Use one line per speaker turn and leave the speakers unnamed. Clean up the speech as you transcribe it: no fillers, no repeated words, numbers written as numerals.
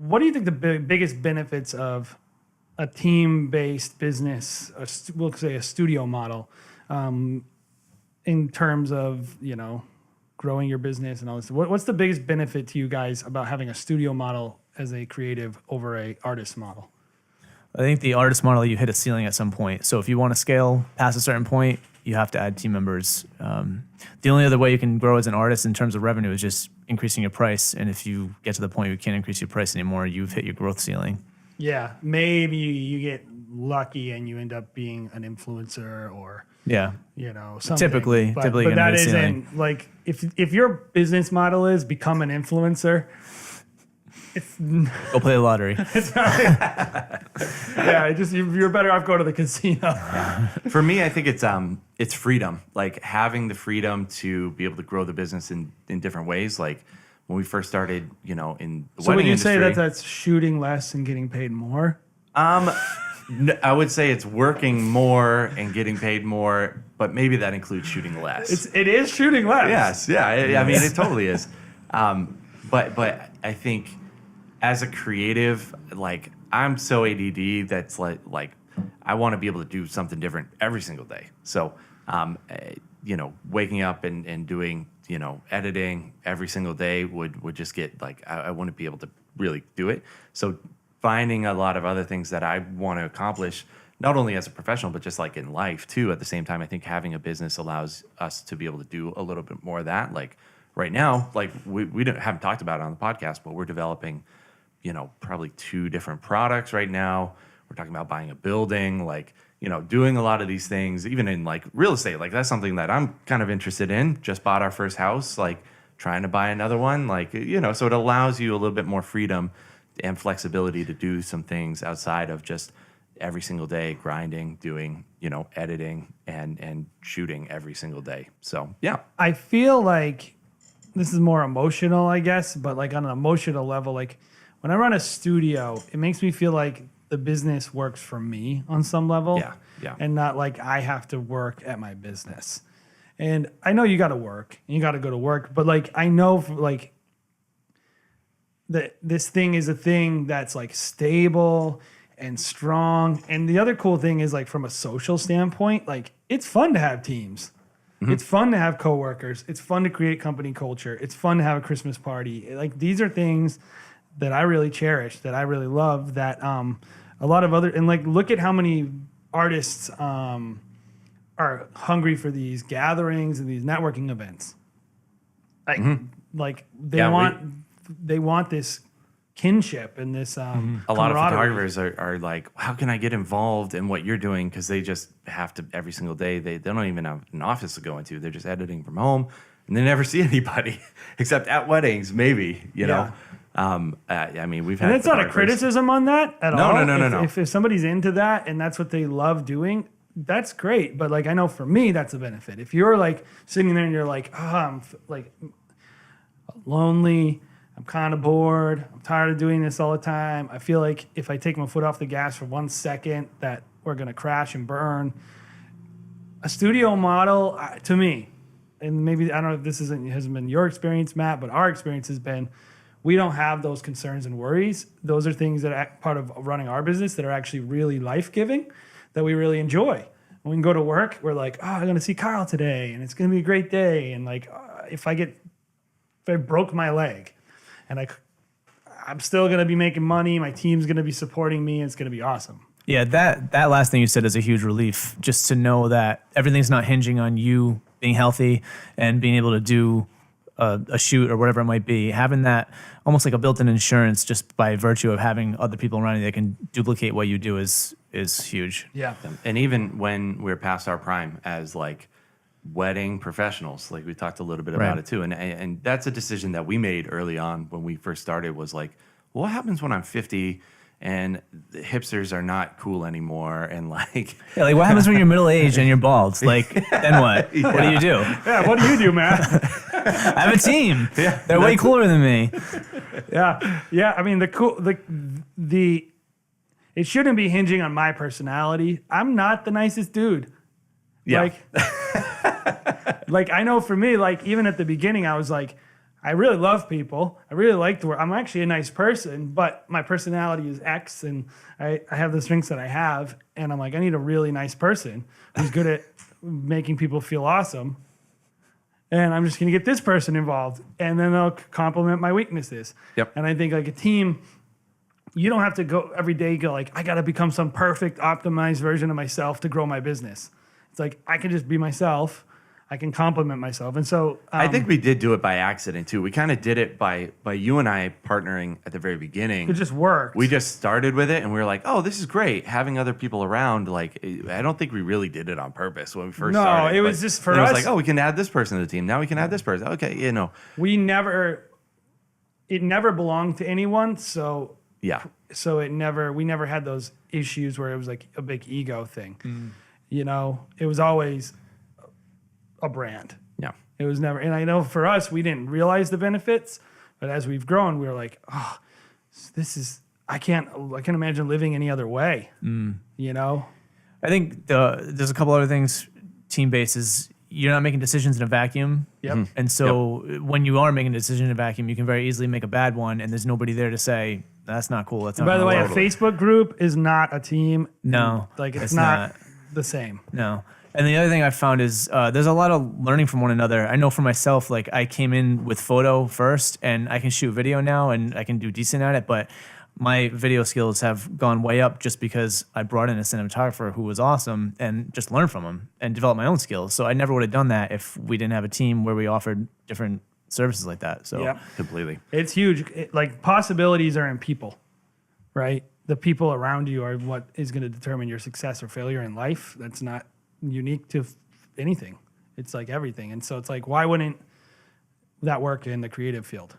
what do you think the biggest benefits of a team-based business, we'll say a studio model, in terms of, growing your business and all this? What's the biggest benefit to you guys about having a studio model as a creative over a artist model?
I think the artist model, you hit a ceiling at some point. So if you want to scale past a certain point, you have to add team members. The only other way you can grow as an artist in terms of revenue is just increasing your price. And if you get to the point where you can't increase your price anymore, you've hit your growth ceiling.
Yeah, maybe you get lucky and you end up being an influencer or something.
Typically,
but that isn't like if your business model is become an influencer.
Go play the lottery.
You're better off going to the casino.
For me, I think it's freedom, like having the freedom to be able to grow the business in different ways. Like when we first started, in the wedding industry. So would you
say that that's shooting less and getting paid more?
I would say it's working more and getting paid more, but maybe that includes shooting less.
It is shooting less.
Yes, yeah. I mean, it totally is. But I think as a creative, like I'm so ADD that's like I want to be able to do something different every single day. So, waking up and doing editing every single day would just get like I wouldn't be able to really do it. So finding a lot of other things that I want to accomplish, not only as a professional, but just like in life too. At the same time, I think having a business allows us to be able to do a little bit more of that. Like right now, like we haven't talked about it on the podcast, but we're developing, probably 2 different products right now. We're talking about buying a building, like, doing a lot of these things, even in like real estate. Like that's something that I'm kind of interested in. Just bought our first house, like trying to buy another one, like, so it allows you a little bit more freedom and flexibility to do some things outside of just every single day grinding, doing, editing and shooting every single day. So, yeah.
I feel like this is more emotional, I guess, but like on an emotional level, like when I run a studio, it makes me feel like the business works for me on some level.
Yeah.
And not like I have to work at my business. And I know you got to work and you got to go to work, but like I know like that this thing is a thing that's like stable and strong. And the other cool thing is like from a social standpoint, like it's fun to have teams. Mm-hmm. It's fun to have coworkers. It's fun to create company culture. It's fun to have a Christmas party. Like these are things that I really cherish, that I really love, that a lot of other, and like look at how many artists are hungry for these gatherings and these networking events. Like they want this kinship and this
a lot of photographers are like, how can I get involved in what you're doing? Because they just have to every single day. They don't even have an office to go into. They're just editing from home and they never see anybody except at weddings, maybe, know. I mean, we've had.
And that's not a criticism on that at all.
No.
If somebody's into that and that's what they love doing, that's great. But like, I know for me, that's a benefit. If you're like sitting there and you're like, I'm like lonely, I'm kind of bored, I'm tired of doing this all the time. I feel like if I take my foot off the gas for 1 second, that we're gonna crash and burn. A studio model, to me, and maybe I don't know if this hasn't been your experience, Matt, but our experience has been. We don't have those concerns and worries. Those are things that are part of running our business that are actually really life-giving, that we really enjoy. When we can go to work, we're like, I'm going to see Kyle today, and it's going to be a great day. And like, if I broke my leg, and I'm still going to be making money, my team's going to be supporting me, and it's going to be awesome.
Yeah, that last thing you said is a huge relief, just to know that everything's not hinging on you being healthy and being able to do a shoot or whatever it might be. Having that almost like a built-in insurance just by virtue of having other people around you that can duplicate what you do is huge.
Yeah.
And even when we're past our prime as like wedding professionals, like we talked a little bit about it too. And that's a decision that we made early on when we first started was like, what happens when I'm 50 and the hipsters are not cool anymore? And like,
yeah, like what happens when you're middle-aged and you're bald? Like, then what? Yeah. What do you do?
Yeah, what do you do, man?
I have a team. Yeah, they're way cooler than me.
Yeah. I mean, the it shouldn't be hinging on my personality. I'm not the nicest dude. Yeah. Like I know for me, like even at the beginning, I was like, I really love people. I really like to work. I'm actually a nice person, but my personality is X, and I have the strengths that I have. And I'm like, I need a really nice person who's good at making people feel awesome. And I'm just going to get this person involved, and then they'll complement my weaknesses.
Yep.
And I think like a team, you don't have to go every day, go like, I got to become some perfect optimized version of myself to grow my business. It's like, I can just be myself. I can compliment myself. And so
I think we did do it by accident too. We kind of did it by you and I partnering at the very beginning.
it just worked.
We just started with it and we were like, oh, this is great. Having other people around, like, I don't think we really did it on purpose when we first started.
No, it was just for
then
us.
It was like, oh, we can add this person to the team. Now we can add this person. Okay,
it never belonged to anyone. So
yeah.
we never had those issues where it was like a big ego thing. You know, it was always a brand.
Yeah.
It was never, and I know for us, we didn't realize the benefits, but as we've grown, we were like, oh, this is, I can't imagine living any other way. You know?
I think there's a couple other things team-based is you're not making decisions in a vacuum.
Yep.
And so when you are making a decision in a vacuum, you can very easily make a bad one, and there's nobody there to say, that's not cool. That's not
By the way, a
totally.
Facebook group is not a team.
No.
Like it's not the same.
No. And the other thing I've found is there's a lot of learning from one another. I know for myself, like I came in with photo first, and I can shoot video now, and I can do decent at it, but my video skills have gone way up just because I brought in a cinematographer who was awesome and just learned from him and developed my own skills. So I never would have done that if we didn't have a team where we offered different services like that. So
Yeah.
Completely.
It's huge. Like possibilities are in people, right? The people around you are what is going to determine your success or failure in life. That's not unique to anything. It's like everything. And so it's like, why wouldn't that work in the creative field?